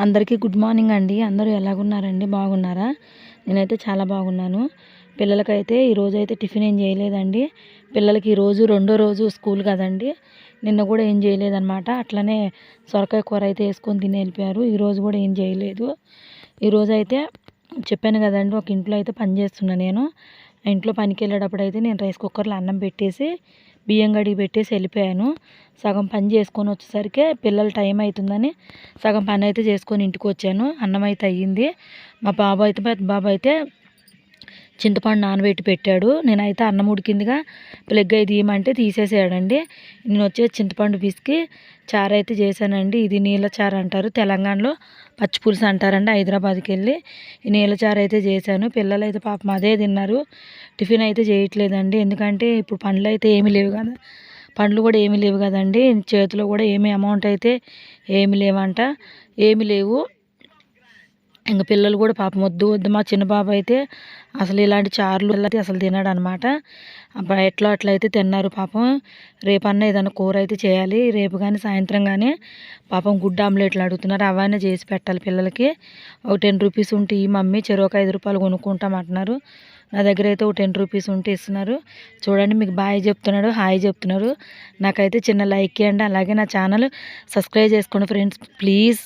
అందరికీ good morning అండి. అందరూ ఎలాగున్నారండి? బాగున్నారా? నేనైతే చాలా బాగున్నాను. పిల్లలకైతే ఈరోజైతే టిఫిన్ ఏం చేయలేదండి. పిల్లలకి ఈరోజు రెండో రోజు స్కూల్ కదండి. నిన్న కూడా ఏం చేయలేదన్నమాట. అట్లనే సొరకాయ కూర అయితే వేసుకొని తిని వెళ్ళిపోయారు. ఈరోజు కూడా ఏం చేయలేదు. ఈరోజైతే చెప్పాను కదండి, ఒక ఇంట్లో అయితే పని చేస్తున్నా నేను. ఆ ఇంట్లో పనికి వెళ్ళేటప్పుడు అయితే నేను రైస్ కుక్కర్లో అన్నం పెట్టేసి బియ్యం గడిగి పెట్టేసి వెళ్ళిపోయాను. సగం పని చేసుకొని వచ్చేసరికి పిల్లల టైం అవుతుందని సగం పని అయితే చేసుకొని ఇంటికి వచ్చాను. అన్నం అయితే అయ్యింది. మా బాబు అయితే పెద్ద బాబు అయితే చింతపండు నానబెట్టి పెట్టాడు. నేనైతే అన్నం ఉడికిందిగా ప్లగ్ అయి తీయమంటే తీసేసాడండి. నేను వచ్చే చింతపండు పిసికి చారు అయితే చేశానండి. ఇది నీళ్ళ చారు అంటారు, తెలంగాణలో పచ్చి పులుసు అంటారండి. హైదరాబాద్కి వెళ్ళి ఈ నీళ్ళ చారు అయితే చేశాను. పిల్లలు అయితే పాపం అదే తిన్నారు. టిఫిన్ అయితే చేయట్లేదండి, ఎందుకంటే ఇప్పుడు పండ్లు అయితే ఏమీ లేవు కదా, పండ్లు కూడా ఏమీ లేవు కదండి. చేతిలో కూడా ఏమీ అమౌంట్ అయితే ఏమి లేవంట, ఏమి లేవు. ఇంకా పిల్లలు కూడా పాపం వద్దు వద్దు. మా చిన్న బాబు అయితే అసలు ఇలాంటి చారులు అయితే అసలు తినడు అనమాట. ఎట్లా అట్లయితే తిన్నారు పాపం. రేపన్నా ఏదైనా కూర అయితే చేయాలి, రేపు కానీ సాయంత్రం కానీ. పాపం గుడ్డు ఆమ్లెట్లు అడుగుతున్నారు, అవన్నీ చేసి పెట్టాలి పిల్లలకి. ఒక 10 రూపీస్ ఉంటే ఈ మమ్మీ చెరొక 5 రూపాయలు కొనుక్కుంటాం అంటున్నారు. నా దగ్గర అయితే ఒక 10 రూపీస్ ఉంటే ఇస్తున్నారు. చూడండి, మీకు బాయ్ చెప్తున్నాడు, హాయ్ చెప్తున్నారు. నాకైతే చిన్న లైక్ ఇవ్వండి, అలాగే నా ఛానల్ సబ్స్క్రైబ్ చేసుకోండి ఫ్రెండ్స్, ప్లీజ్.